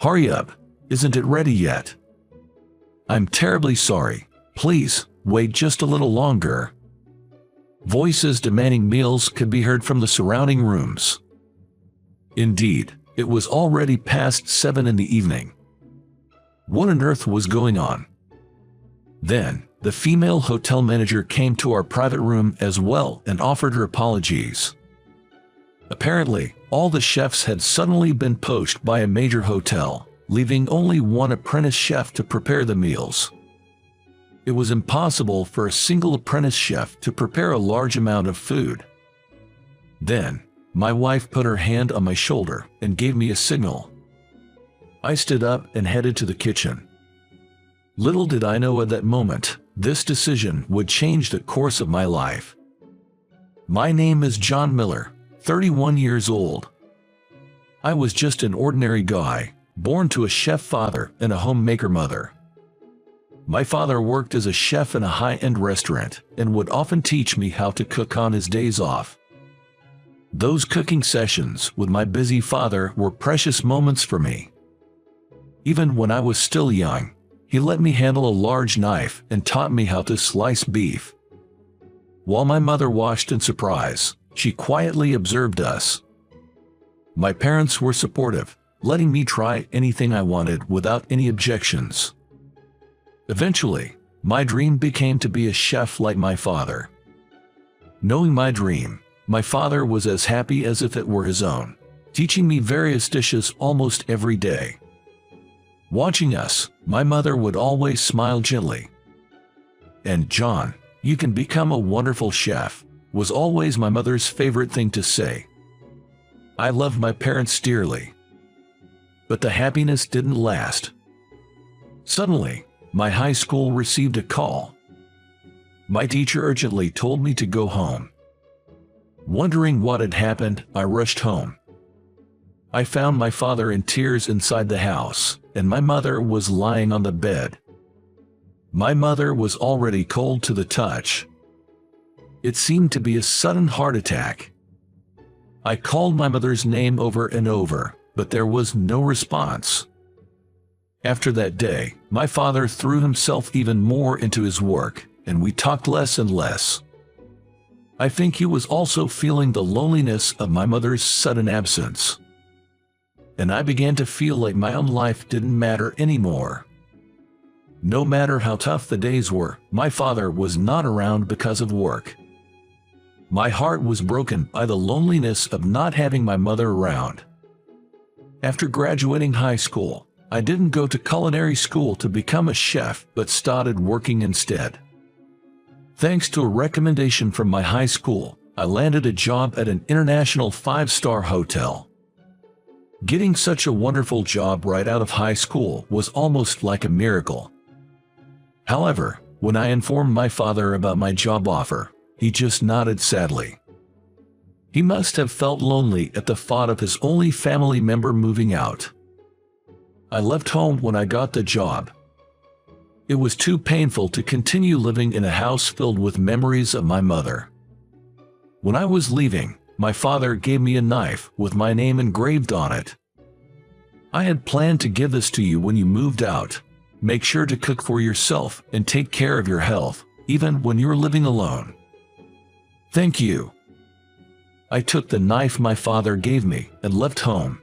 Hurry up, isn't it ready yet? I'm terribly sorry, please, wait just a little longer. Voices demanding meals could be heard from the surrounding rooms. Indeed, it was already past 7 in the evening. What on earth was going on? Then, the female hotel manager came to our private room as well and offered her apologies. Apparently, all the chefs had suddenly been poached by a major hotel, leaving only one apprentice chef to prepare the meals. It was impossible for a single apprentice chef to prepare a large amount of food. Then, my wife put her hand on my shoulder and gave me a signal. I stood up and headed to the kitchen. Little did I know at that moment, this decision would change the course of my life. My name is John Miller, 31 years old. I was just an ordinary guy, born to a chef father and a homemaker mother. My father worked as a chef in a high-end restaurant and would often teach me how to cook on his days off. Those cooking sessions with my busy father were precious moments for me. Even when I was still young, he let me handle a large knife and taught me how to slice beef. While my mother watched in surprise, she quietly observed us. My parents were supportive, letting me try anything I wanted without any objections. Eventually, my dream became to be a chef like my father. Knowing my dream, my father was as happy as if it were his own, teaching me various dishes almost every day. Watching us, my mother would always smile gently. And John, you can become a wonderful chef, was always my mother's favorite thing to say. I loved my parents dearly. But the happiness didn't last. Suddenly, my high school received a call. My teacher urgently told me to go home. Wondering what had happened, I rushed home. I found my father in tears inside the house, and my mother was lying on the bed. My mother was already cold to the touch. It seemed to be a sudden heart attack. I called my mother's name over and over, but there was no response. After that day, my father threw himself even more into his work, and we talked less and less. I think he was also feeling the loneliness of my mother's sudden absence. And I began to feel like my own life didn't matter anymore. No matter how tough the days were, my father was not around because of work. My heart was broken by the loneliness of not having my mother around. After graduating high school, I didn't go to culinary school to become a chef but started working instead. Thanks to a recommendation from my high school, I landed a job at an international 5-star hotel. Getting such a wonderful job right out of high school was almost like a miracle. However, when I informed my father about my job offer, he just nodded sadly. He must have felt lonely at the thought of his only family member moving out. I left home when I got the job. It was too painful to continue living in a house filled with memories of my mother. When I was leaving, my father gave me a knife with my name engraved on it. I had planned to give this to you when you moved out. Make sure to cook for yourself and take care of your health, even when you're living alone. Thank you. I took the knife my father gave me and left home.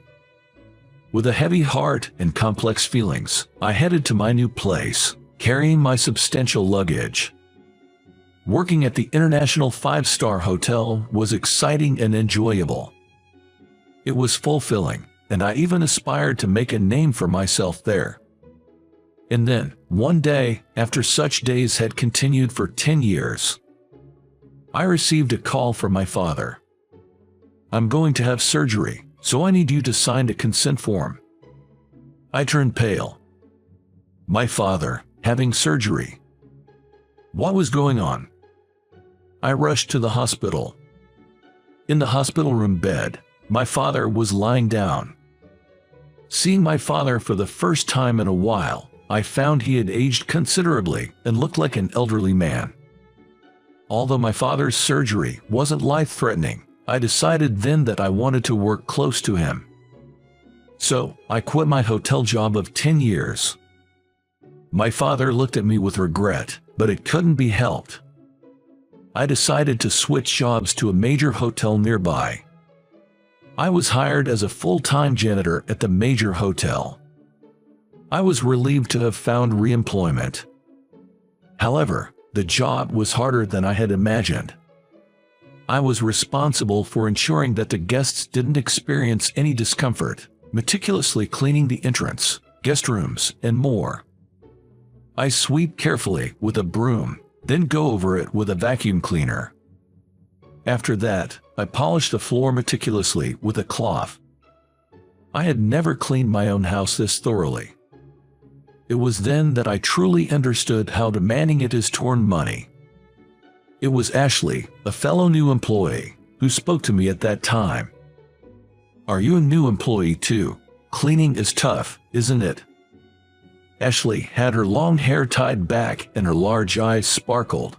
With a heavy heart and complex feelings, I headed to my new place, carrying my substantial luggage. Working at the International 5-star hotel was exciting and enjoyable. It was fulfilling, and I even aspired to make a name for myself there. And then, one day, after such days had continued for 10 years, I received a call from my father. I'm going to have surgery, so I need you to sign a consent form. I turned pale. My father, having surgery. What was going on? I rushed to the hospital. In the hospital room bed, my father was lying down. Seeing my father for the first time in a while, I found he had aged considerably and looked like an elderly man. Although my father's surgery wasn't life-threatening, I decided then that I wanted to work close to him. So, I quit my hotel job of 10 years. My father looked at me with regret, but it couldn't be helped. I decided to switch jobs to a major hotel nearby. I was hired as a full-time janitor at the major hotel. I was relieved to have found re-employment. However, the job was harder than I had imagined. I was responsible for ensuring that the guests didn't experience any discomfort, meticulously cleaning the entrance, guest rooms, and more. I sweep carefully with a broom, then go over it with a vacuum cleaner. After that, I polish the floor meticulously with a cloth. I had never cleaned my own house this thoroughly. It was then that I truly understood how demanding it is to earn money. It was Ashley, a fellow new employee, who spoke to me at that time. "Are you a new employee too? Cleaning is tough, isn't it?" Ashley had her long hair tied back and her large eyes sparkled.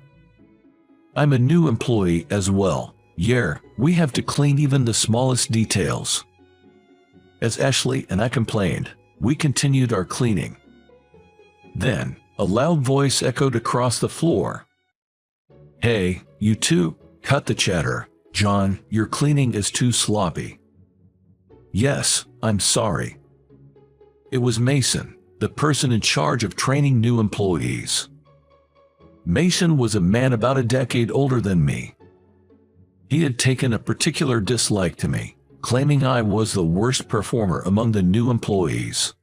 "I'm a new employee as well. Yeah, we have to clean even the smallest details." As Ashley and I complained, we continued our cleaning. Then, a loud voice echoed across the floor. "Hey, you two, cut the chatter. John, your cleaning is too sloppy." "Yes, I'm sorry." It was Mason, the person in charge of training new employees. Mason was a man about a decade older than me. He had taken a particular dislike to me, claiming I was the worst performer among the new employees.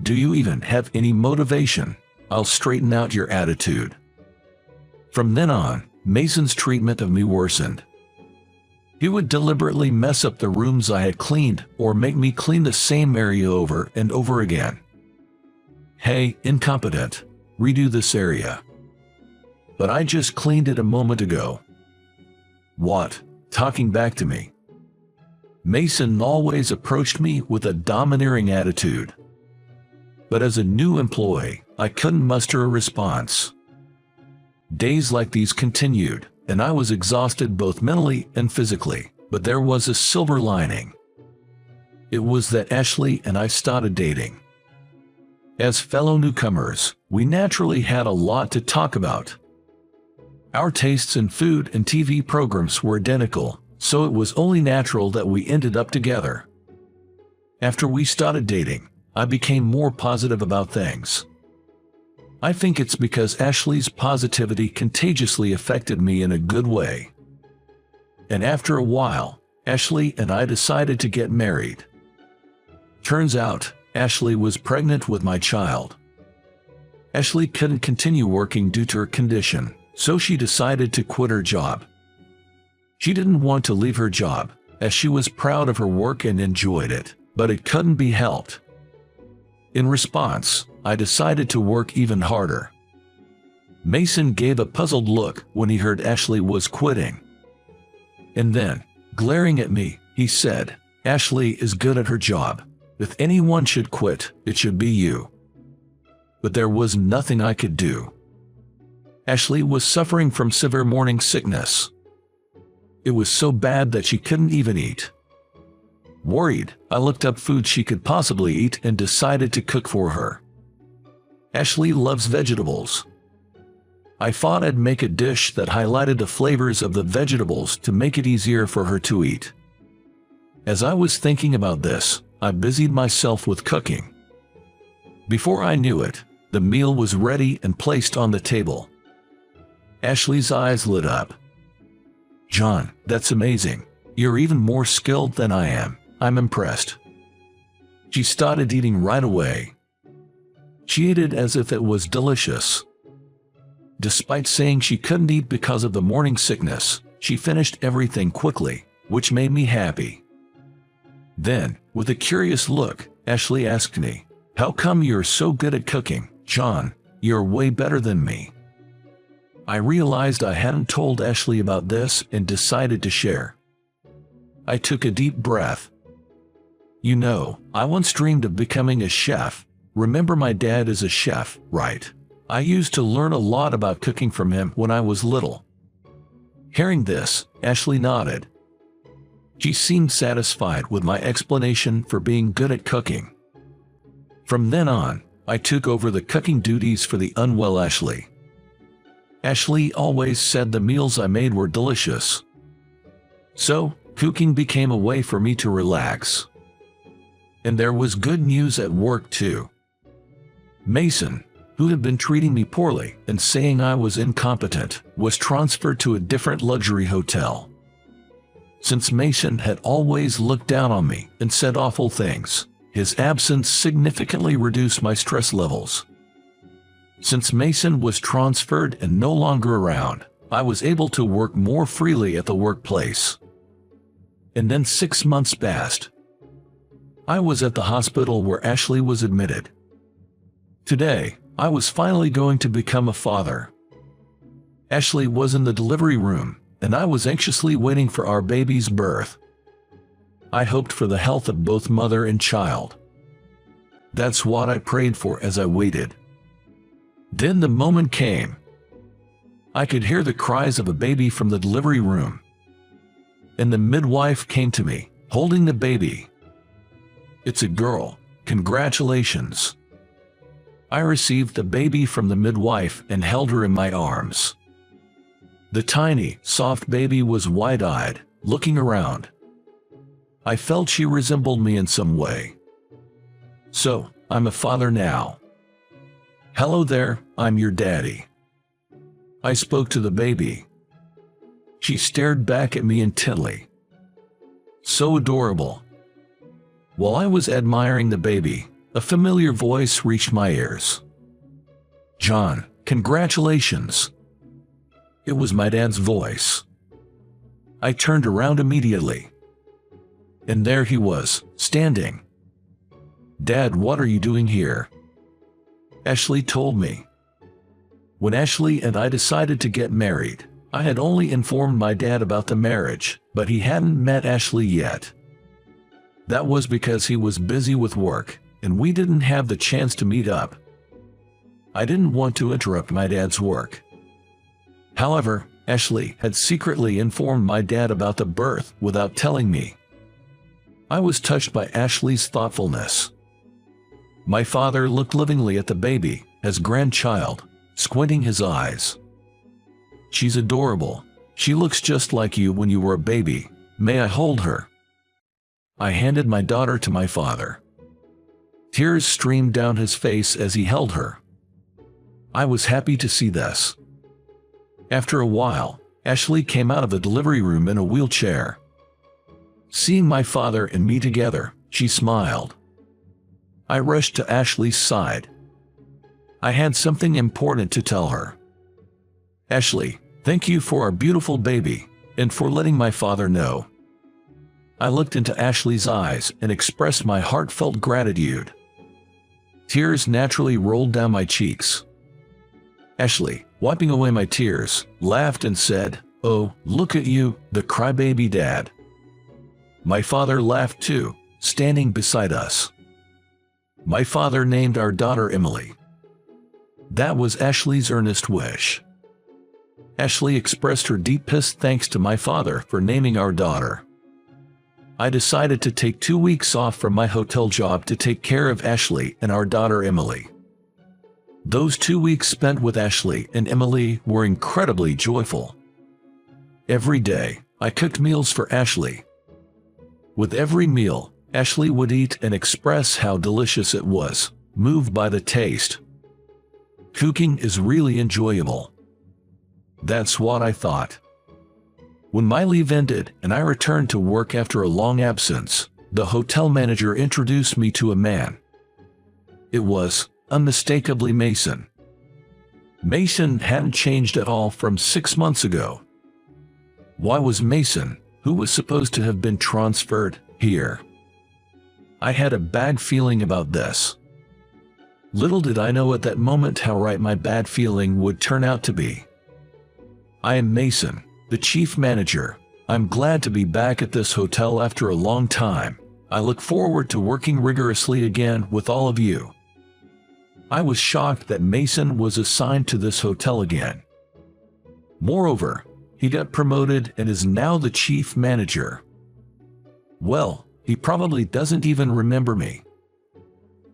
"Do you even have any motivation? I'll straighten out your attitude." From then on, Mason's treatment of me worsened. He would deliberately mess up the rooms I had cleaned or make me clean the same area over and over again. "Hey, incompetent, redo this area." "But I just cleaned it a moment ago." "What? Talking back to me?" Mason always approached me with a domineering attitude. But as a new employee, I couldn't muster a response. Days like these continued, and I was exhausted both mentally and physically, but there was a silver lining. It was that Ashley and I started dating. As fellow newcomers, we naturally had a lot to talk about. Our tastes in food and TV programs were identical, so it was only natural that we ended up together. After we started dating, I became more positive about things. I think it's because Ashley's positivity contagiously affected me in a good way. And after a while, Ashley and I decided to get married. Turns out, Ashley was pregnant with my child. Ashley couldn't continue working due to her condition, so she decided to quit her job. She didn't want to leave her job, as she was proud of her work and enjoyed it, but it couldn't be helped. In response, I decided to work even harder. Mason gave a puzzled look when he heard Ashley was quitting. And then, glaring at me, he said, "Ashley is good at her job. If anyone should quit, it should be you." But there was nothing I could do. Ashley was suffering from severe morning sickness. It was so bad that she couldn't even eat. Worried, I looked up food she could possibly eat and decided to cook for her. Ashley loves vegetables. I thought I'd make a dish that highlighted the flavors of the vegetables to make it easier for her to eat. As I was thinking about this, I busied myself with cooking. Before I knew it, the meal was ready and placed on the table. Ashley's eyes lit up. "John, that's amazing. You're even more skilled than I am. I'm impressed." She started eating right away. She ate it as if it was delicious. Despite saying she couldn't eat because of the morning sickness, she finished everything quickly, which made me happy. Then, with a curious look, Ashley asked me, "How come you're so good at cooking, John? You're way better than me." I realized I hadn't told Ashley about this and decided to share. I took a deep breath. "You know, I once dreamed of becoming a chef. Remember my dad is a chef, right? I used to learn a lot about cooking from him when I was little." Hearing this, Ashley nodded. She seemed satisfied with my explanation for being good at cooking. From then on, I took over the cooking duties for the unwell Ashley. Ashley always said the meals I made were delicious. So, cooking became a way for me to relax. And there was good news at work too. Mason, who had been treating me poorly and saying I was incompetent, was transferred to a different luxury hotel. Since Mason had always looked down on me and said awful things, his absence significantly reduced my stress levels. Since Mason was transferred and no longer around, I was able to work more freely at the workplace. And then 6 months passed. I was at the hospital where Ashley was admitted. Today, I was finally going to become a father. Ashley was in the delivery room, and I was anxiously waiting for our baby's birth. I hoped for the health of both mother and child. That's what I prayed for as I waited. Then the moment came. I could hear the cries of a baby from the delivery room. And the midwife came to me, holding the baby. "It's a girl. Congratulations." I received the baby from the midwife and held her in my arms. The tiny, soft baby was wide-eyed, looking around. I felt she resembled me in some way. So, I'm a father now. "Hello there, I'm your daddy." I spoke to the baby. She stared back at me intently. So adorable. While I was admiring the baby, a familiar voice reached my ears. "John, congratulations." It was my dad's voice. I turned around immediately. And there he was, standing. "Dad, what are you doing here?" Ashley told me. When Ashley and I decided to get married, I had only informed my dad about the marriage, but he hadn't met Ashley yet. That was because he was busy with work, and we didn't have the chance to meet up. I didn't want to interrupt my dad's work. However, Ashley had secretly informed my dad about the birth without telling me. I was touched by Ashley's thoughtfulness. My father looked lovingly at the baby, as grandchild, squinting his eyes. "She's adorable. She looks just like you when you were a baby. May I hold her?" I handed my daughter to my father. Tears streamed down his face as he held her. I was happy to see this. After a while, Ashley came out of the delivery room in a wheelchair. Seeing my father and me together, she smiled. I rushed to Ashley's side. I had something important to tell her. "Ashley, thank you for our beautiful baby, and for letting my father know." I looked into Ashley's eyes and expressed my heartfelt gratitude. Tears naturally rolled down my cheeks. Ashley, wiping away my tears, laughed and said, "Oh, look at you, the crybaby dad." My father laughed too, standing beside us. My father named our daughter Emily. That was Ashley's earnest wish. Ashley expressed her deepest thanks to my father for naming our daughter. I decided to take 2 weeks off from my hotel job to take care of Ashley and our daughter Emily. Those 2 weeks spent with Ashley and Emily were incredibly joyful. Every day, I cooked meals for Ashley. With every meal, Ashley would eat and express how delicious it was, moved by the taste. Cooking is really enjoyable. That's what I thought. When my leave ended and I returned to work after a long absence, the hotel manager introduced me to a man. It was, unmistakably, Mason. Mason hadn't changed at all from 6 months ago. Why was Mason, who was supposed to have been transferred, here? I had a bad feeling about this. Little did I know at that moment how right my bad feeling would turn out to be. "I am Mason, the chief manager. I'm glad to be back at this hotel after a long time. I look forward to working rigorously again with all of you." I was shocked that Mason was assigned to this hotel again. Moreover, he got promoted and is now the chief manager. Well, he probably doesn't even remember me.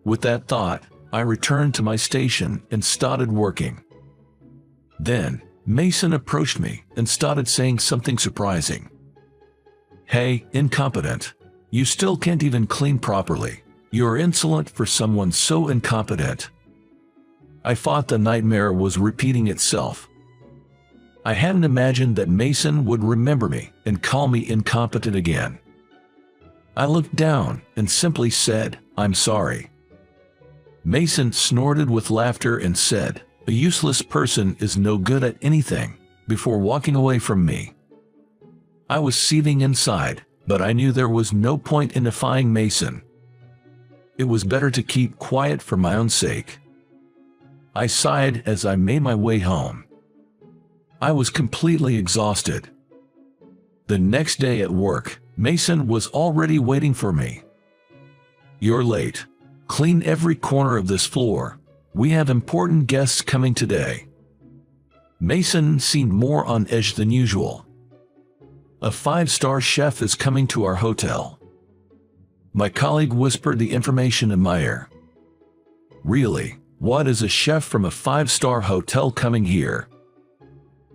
With that thought, I returned to my station and started working. Then, Mason approached me and started saying something surprising. "Hey, incompetent. You still can't even clean properly. You're insolent for someone so incompetent." I thought the nightmare was repeating itself. I hadn't imagined that Mason would remember me and call me incompetent again. I looked down and simply said, "I'm sorry." Mason snorted with laughter and said, "A useless person is no good at anything," before walking away from me. I was seething inside, but I knew there was no point in defying Mason. It was better to keep quiet for my own sake. I sighed as I made my way home. I was completely exhausted. The next day at work, Mason was already waiting for me. "You're late. Clean every corner of this floor. We have important guests coming today." Mason seemed more on edge than usual. "A 5-star chef is coming to our hotel." My colleague whispered the information in my ear. "Really? What is a chef from a 5-star hotel coming here?"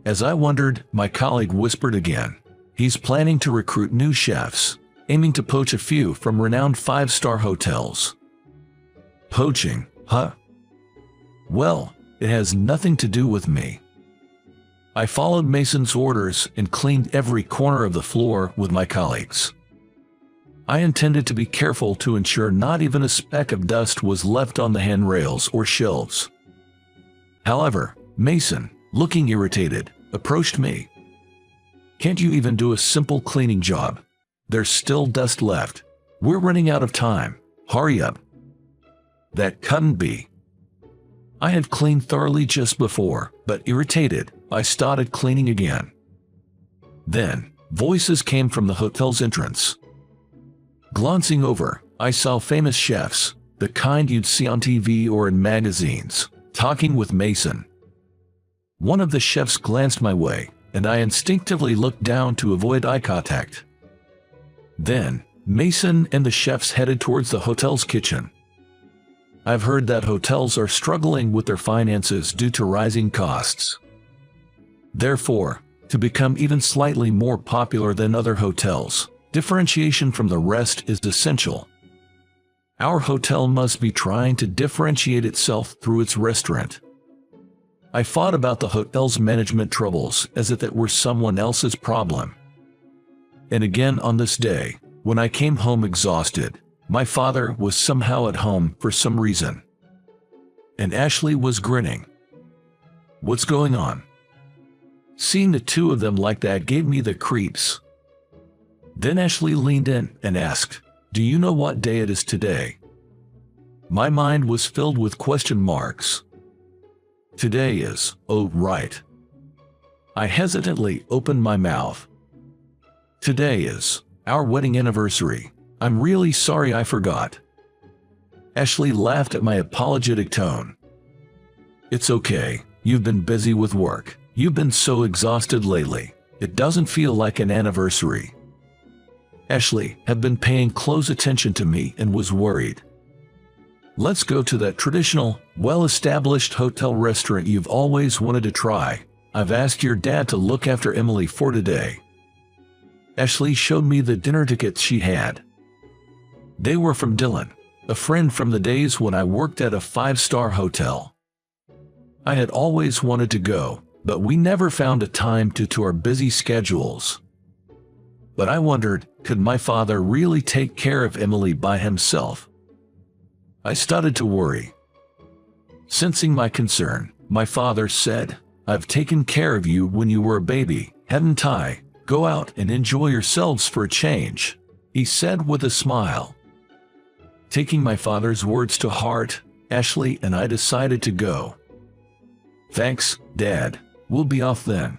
As I wondered, my colleague whispered again, "He's planning to recruit new chefs, aiming to poach a few from renowned 5-star hotels." Poaching, huh? Well, it has nothing to do with me. I followed Mason's orders and cleaned every corner of the floor with my colleagues. I intended to be careful to ensure not even a speck of dust was left on the handrails or shelves. However, Mason, looking irritated, approached me. "Can't you even do a simple cleaning job? There's still dust left. We're running out of time. Hurry up." That couldn't be. I had cleaned thoroughly just before, but irritated, I started cleaning again. Then, voices came from the hotel's entrance. Glancing over, I saw famous chefs, the kind you'd see on TV or in magazines, talking with Mason. One of the chefs glanced my way, and I instinctively looked down to avoid eye contact. Then, Mason and the chefs headed towards the hotel's kitchen. I've heard that hotels are struggling with their finances due to rising costs. Therefore, to become even slightly more popular than other hotels, differentiation from the rest is essential. Our hotel must be trying to differentiate itself through its restaurant. I thought about the hotel's management troubles as if it were someone else's problem. And again on this day, when I came home exhausted, my father was somehow at home for some reason. And Ashley was grinning. "What's going on?" Seeing the two of them like that gave me the creeps. Then Ashley leaned in and asked, "Do you know what day it is today?" My mind was filled with question marks. "Today is, oh right." I hesitantly opened my mouth. "Today is our wedding anniversary. I'm really sorry I forgot." Ashley laughed at my apologetic tone. "It's okay, you've been busy with work. You've been so exhausted lately. It doesn't feel like an anniversary." Ashley had been paying close attention to me and was worried. "Let's go to that traditional, well-established hotel restaurant you've always wanted to try. I've asked your dad to look after Emily for today." Ashley showed me the dinner tickets she had. They were from Dylan, a friend from the days when I worked at a 5-star hotel. I had always wanted to go, but we never found a time due to our busy schedules. But I wondered, could my father really take care of Emily by himself? I started to worry. Sensing my concern, my father said, "I've taken care of you when you were a baby, hadn't I? Go out and enjoy yourselves for a change," he said with a smile. Taking my father's words to heart, Ashley and I decided to go. "Thanks, Dad. We'll be off then."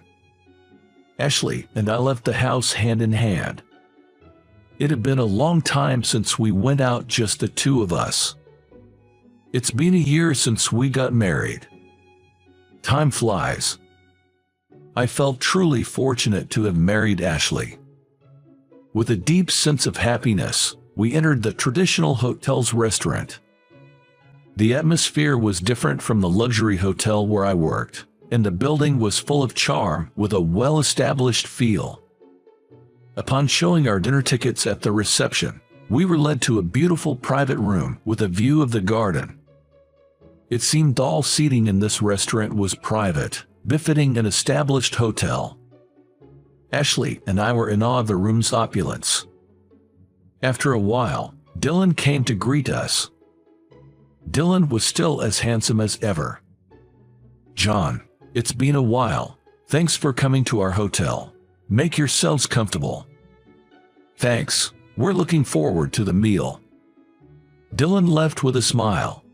Ashley and I left the house hand in hand. It had been a long time since we went out just the two of us. It's been a year since we got married. Time flies. I felt truly fortunate to have married Ashley. With a deep sense of happiness, we entered the traditional hotel's restaurant. The atmosphere was different from the luxury hotel where I worked, and the building was full of charm with a well-established feel. Upon showing our dinner tickets at the reception, we were led to a beautiful private room with a view of the garden. It seemed all seating in this restaurant was private, befitting an established hotel. Ashley and I were in awe of the room's opulence. After a while, Dylan came to greet us. Dylan was still as handsome as ever. "John, it's been a while. Thanks for coming to our hotel. Make yourselves comfortable." "Thanks. We're looking forward to the meal." Dylan left with a smile.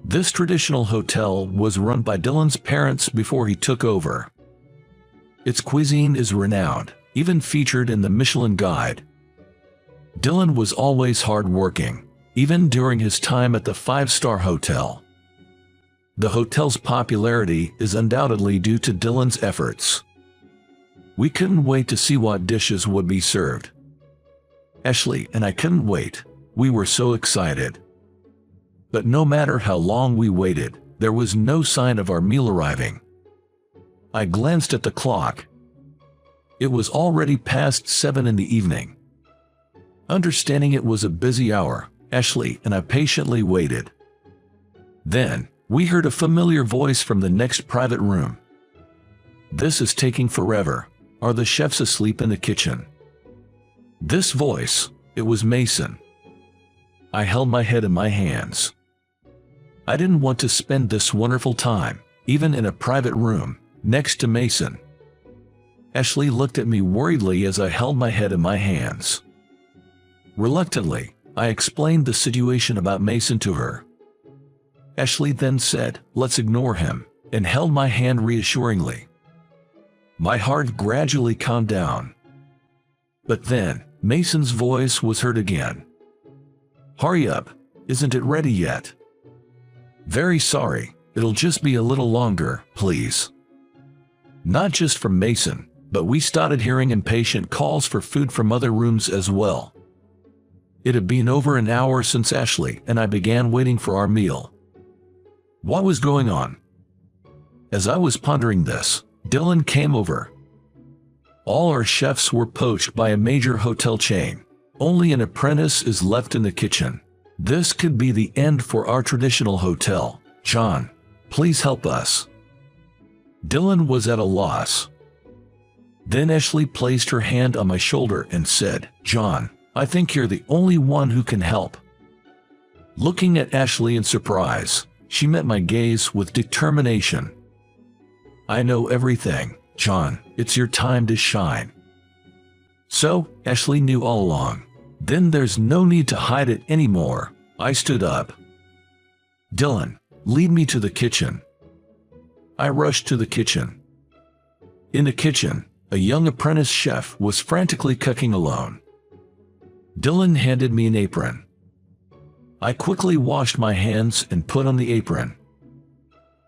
This traditional hotel was run by Dylan's parents before he took over. Its cuisine is renowned, even featured in the Michelin Guide. Dylan was always hard-working, even during his time at the five-star hotel. The hotel's popularity is undoubtedly due to Dylan's efforts. We couldn't wait to see what dishes would be served. Ashley and I couldn't wait. We were so excited. But no matter how long we waited, there was no sign of our meal arriving. I glanced at the clock. It was already past 7 in the evening. Understanding it was a busy hour, Ashley and I patiently waited. Then, we heard a familiar voice from the next private room. "This is taking forever. Are the chefs asleep in the kitchen?" This voice, it was Mason. I held my head in my hands. I didn't want to spend this wonderful time, even in a private room, next to Mason. Ashley looked at me worriedly as I held my head in my hands. Reluctantly, I explained the situation about Mason to her. Ashley then said, "Let's ignore him," and held my hand reassuringly. My heart gradually calmed down. But then, Mason's voice was heard again. "Hurry up, isn't it ready yet?" "Very sorry, it'll just be a little longer, please." Not just from Mason, but we started hearing impatient calls for food from other rooms as well. It had been over an hour since Ashley and I began waiting for our meal. What was going on? As I was pondering this, Dylan came over. All our chefs were poached by a major hotel chain. Only an apprentice is left in the kitchen. This could be the end for our traditional hotel. "John, please help us." Dylan was at a loss. Then Ashley placed her hand on my shoulder and said, "John, I think you're the only one who can help." Looking at Ashley in surprise, she met my gaze with determination. "I know everything, John. It's your time to shine." So, Ashley knew all along. Then there's no need to hide it anymore. I stood up. "Dylan, lead me to the kitchen." I rushed to the kitchen. In the kitchen, a young apprentice chef was frantically cooking alone. Dylan handed me an apron. I quickly washed my hands and put on the apron.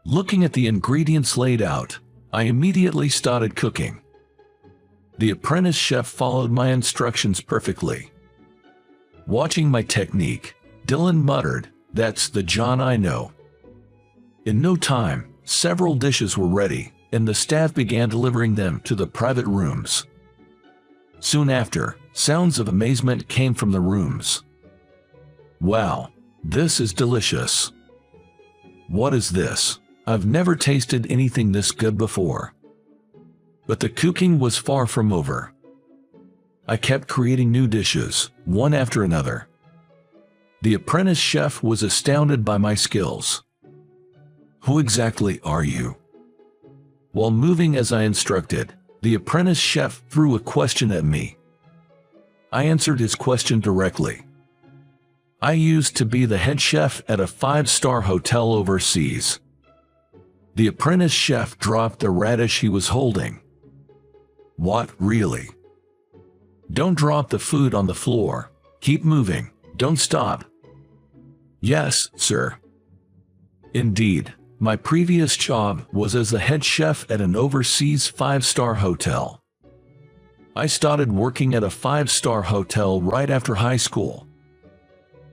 Looking at the ingredients laid out, I immediately started cooking. The apprentice chef followed my instructions perfectly. Watching my technique, Dylan muttered, "That's the John I know." In no time, several dishes were ready, and the staff began delivering them to the private rooms. Soon after, sounds of amazement came from the rooms. "Wow, this is delicious." "What is this? I've never tasted anything this good before." But the cooking was far from over. I kept creating new dishes, one after another. The apprentice chef was astounded by my skills. "Who exactly are you?" While moving as I instructed, the apprentice chef threw a question at me. I answered his question directly. I used to be the head chef at a five-star hotel overseas. The apprentice chef dropped the radish he was holding. "What, really?" "Don't drop the food on the floor. Keep moving. Don't stop." "Yes, sir." Indeed, my previous job was as the head chef at an overseas five-star hotel. I started working at a 5-star hotel right after high school.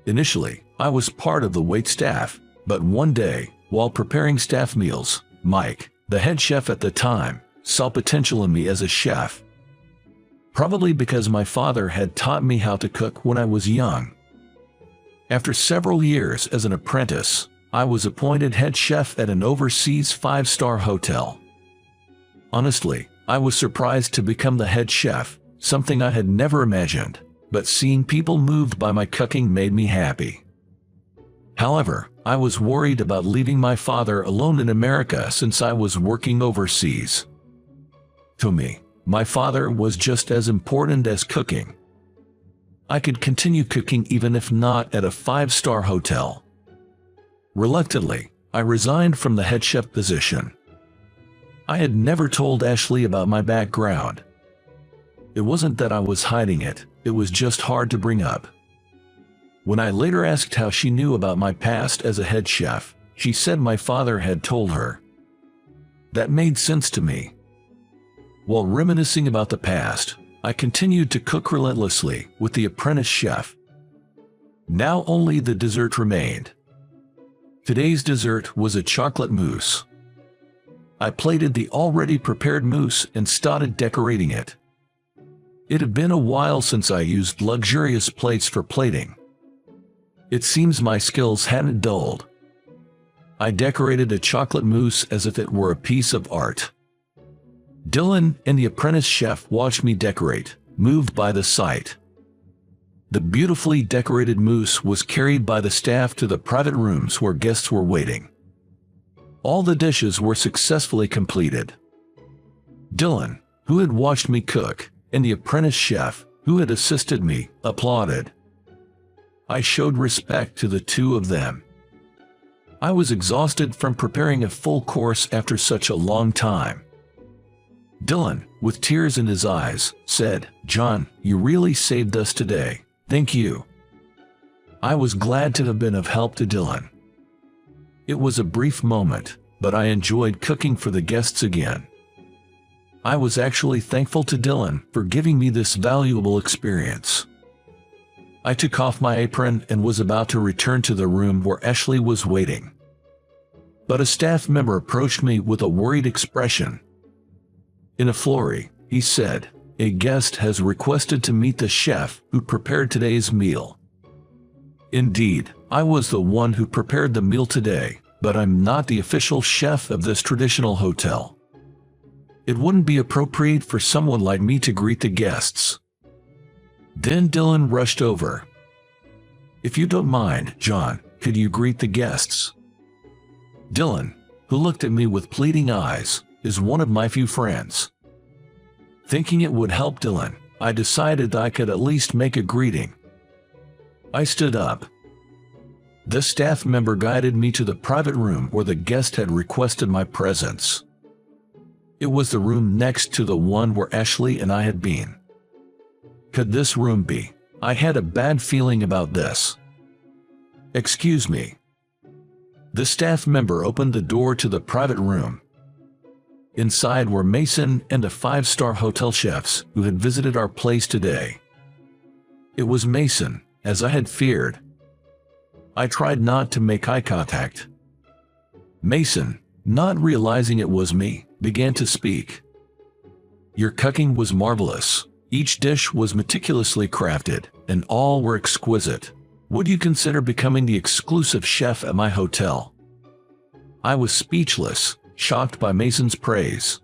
Initially, I was part of the wait staff, but one day, while preparing staff meals, Mike, the head chef at the time, saw potential in me as a chef. Probably because my father had taught me how to cook when I was young. After several years as an apprentice, I was appointed head chef at an overseas 5-star hotel. Honestly, I was surprised to become the head chef, something I had never imagined, but seeing people moved by my cooking made me happy. However, I was worried about leaving my father alone in America since I was working overseas. To me, my father was just as important as cooking. I could continue cooking even if not at a 5-star hotel. Reluctantly, I resigned from the head chef position. I had never told Ashley about my background. It wasn't that I was hiding it, it was just hard to bring up. When I later asked how she knew about my past as a head chef, she said my father had told her. That made sense to me. While reminiscing about the past, I continued to cook relentlessly with the apprentice chef. Now only the dessert remained. Today's dessert was a chocolate mousse. I plated the already prepared mousse and started decorating it. It had been a while since I used luxurious plates for plating. It seems my skills hadn't dulled. I decorated a chocolate mousse as if it were a piece of art. Dylan and the apprentice chef watched me decorate, moved by the sight. The beautifully decorated mousse was carried by the staff to the private rooms where guests were waiting. All the dishes were successfully completed. Dylan, who had watched me cook, and the apprentice chef, who had assisted me, applauded. I showed respect to the two of them. I was exhausted from preparing a full course after such a long time. Dylan, with tears in his eyes, said, "John, you really saved us today. Thank you." I was glad to have been of help to Dylan. It was a brief moment, but I enjoyed cooking for the guests again. I was actually thankful to Dylan for giving me this valuable experience. I took off my apron and was about to return to the room where Ashley was waiting. But a staff member approached me with a worried expression. In a flurry, he said, "A guest has requested to meet the chef who prepared today's meal." Indeed, I was the one who prepared the meal today, but I'm not the official chef of this traditional hotel. It wouldn't be appropriate for someone like me to greet the guests. Then Dylan rushed over. "If you don't mind, John, could you greet the guests?" Dylan, who looked at me with pleading eyes, is one of my few friends. Thinking it would help Dylan, I decided I could at least make a greeting. I stood up. The staff member guided me to the private room where the guest had requested my presence. It was the room next to the one where Ashley and I had been. Could this room be? I had a bad feeling about this. "Excuse me." The staff member opened the door to the private room. Inside were Mason and the 5-star hotel chefs who had visited our place today. It was Mason, as I had feared. I tried not to make eye contact. Mason, not realizing it was me, began to speak. "Your cooking was marvelous. Each dish was meticulously crafted, and all were exquisite. Would you consider becoming the exclusive chef at my hotel?" I was speechless, shocked by Mason's praise.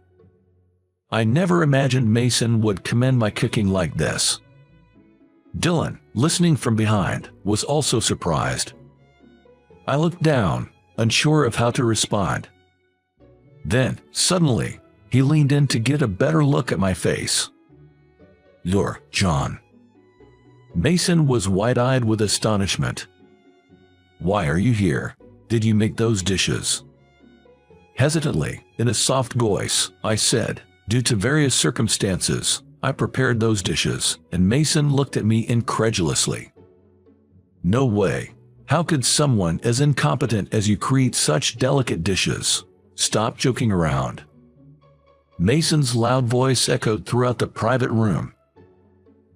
I never imagined Mason would commend my cooking like this. Dylan, listening from behind, was also surprised. I looked down, unsure of how to respond. Then, suddenly, he leaned in to get a better look at my face. "You're John." Mason was wide-eyed with astonishment. "Why are you here? Did you make those dishes?" Hesitantly, in a soft voice, I said, "Due to various circumstances, I prepared those dishes," and Mason looked at me incredulously. "No way. How could someone as incompetent as you create such delicate dishes? Stop joking around." Mason's loud voice echoed throughout the private room.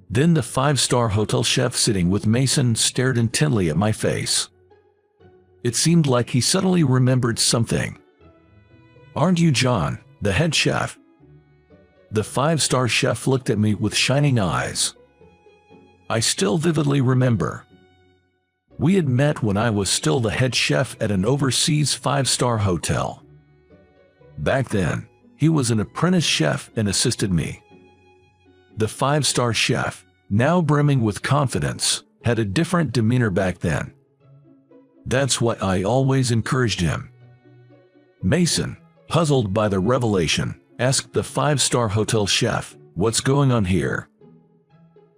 Then the five-star hotel chef sitting with Mason stared intently at my face. It seemed like he suddenly remembered something. "Aren't you John, the head chef?" The five-star chef looked at me with shining eyes. I still vividly remember. We had met when I was still the head chef at an overseas five-star hotel. Back then, he was an apprentice chef and assisted me. The five-star chef, now brimming with confidence, had a different demeanor back then. That's why I always encouraged him. Mason, puzzled by the revelation, asked the five-star hotel chef, "What's going on here?"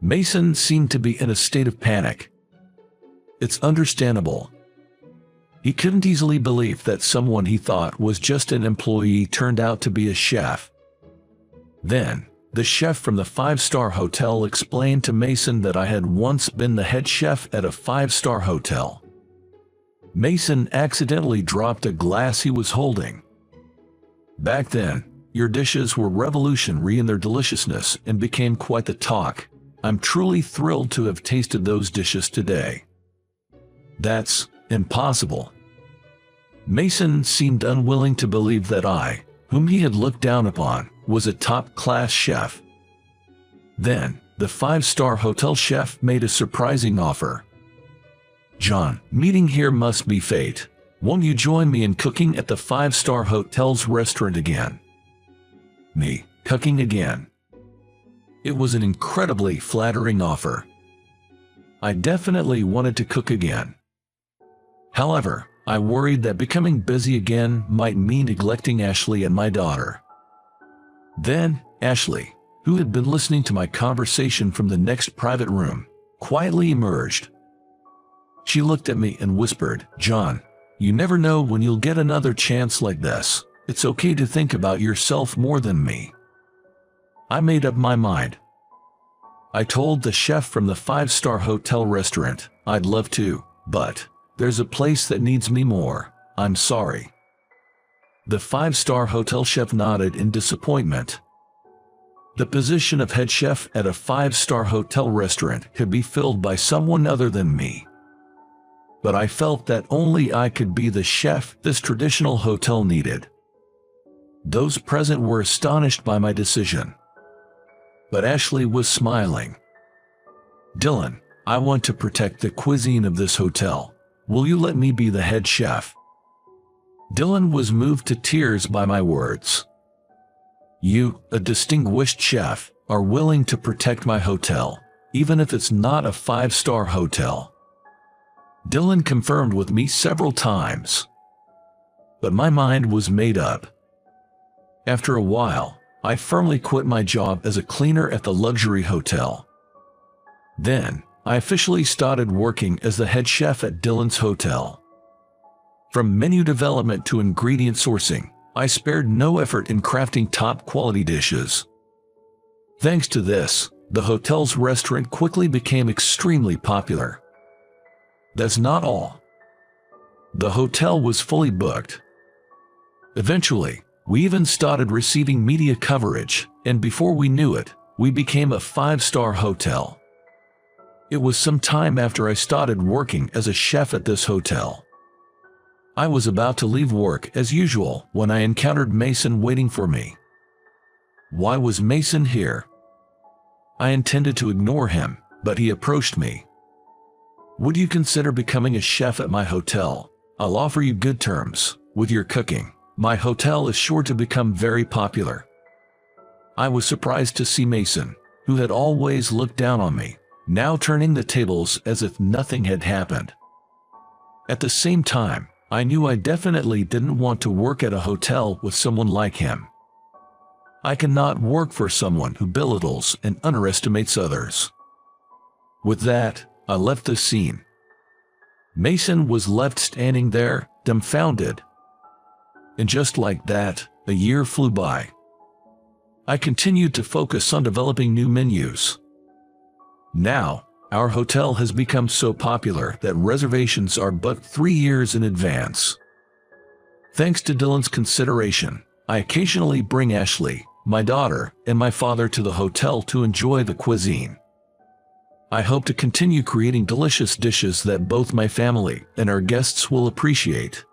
Mason seemed to be in a state of panic. It's understandable. He couldn't easily believe that someone he thought was just an employee turned out to be a chef. Then, the chef from the five-star hotel explained to Mason that I had once been the head chef at a five-star hotel. Mason accidentally dropped a glass he was holding. Back then, your dishes were revolutionary in their deliciousness and became quite the talk. I'm truly thrilled to have tasted those dishes today. That's impossible. Mason seemed unwilling to believe that I, whom he had looked down upon, was a top-class chef. Then, the five-star hotel chef made a surprising offer. "John, meeting here must be fate. Won't you join me in cooking at the five-star hotel's restaurant again?" Me, cooking again. It was an incredibly flattering offer. I definitely wanted to cook again. However, I worried that becoming busy again might mean neglecting Ashley and my daughter. Then, Ashley, who had been listening to my conversation from the next private room, quietly emerged. She looked at me and whispered, "John, you never know when you'll get another chance like this. It's okay to think about yourself more than me." I made up my mind. I told the chef from the five-star hotel restaurant, "I'd love to, but there's a place that needs me more. I'm sorry." The five-star hotel chef nodded in disappointment. The position of head chef at a five-star hotel restaurant could be filled by someone other than me. But I felt that only I could be the chef this traditional hotel needed. Those present were astonished by my decision. But Ashley was smiling. "Dylan, I want to protect the cuisine of this hotel. Will you let me be the head chef?" Dylan was moved to tears by my words. "You, a distinguished chef, are willing to protect my hotel, even if it's not a five-star hotel." Dylan confirmed with me several times. But my mind was made up. After a while, I firmly quit my job as a cleaner at the luxury hotel. Then, I officially started working as the head chef at Dylan's hotel. From menu development to ingredient sourcing, I spared no effort in crafting top-quality dishes. Thanks to this, the hotel's restaurant quickly became extremely popular. That's not all. The hotel was fully booked. Eventually, we even started receiving media coverage, and before we knew it, we became a five-star hotel. It was some time after I started working as a chef at this hotel. I was about to leave work as usual when I encountered Mason waiting for me. Why was Mason here? I intended to ignore him, but he approached me. "Would you consider becoming a chef at my hotel? I'll offer you good terms. With your cooking, my hotel is sure to become very popular." I was surprised to see Mason, who had always looked down on me, now turning the tables as if nothing had happened. At the same time, I knew I definitely didn't want to work at a hotel with someone like him. I cannot work for someone who belittles and underestimates others. With that, I left the scene. Mason was left standing there, dumbfounded. And just like that, a year flew by. I continued to focus on developing new menus. Now, our hotel has become so popular that reservations are booked 3 years in advance. Thanks to Dylan's consideration, I occasionally bring Ashley, my daughter, and my father to the hotel to enjoy the cuisine. I hope to continue creating delicious dishes that both my family and our guests will appreciate.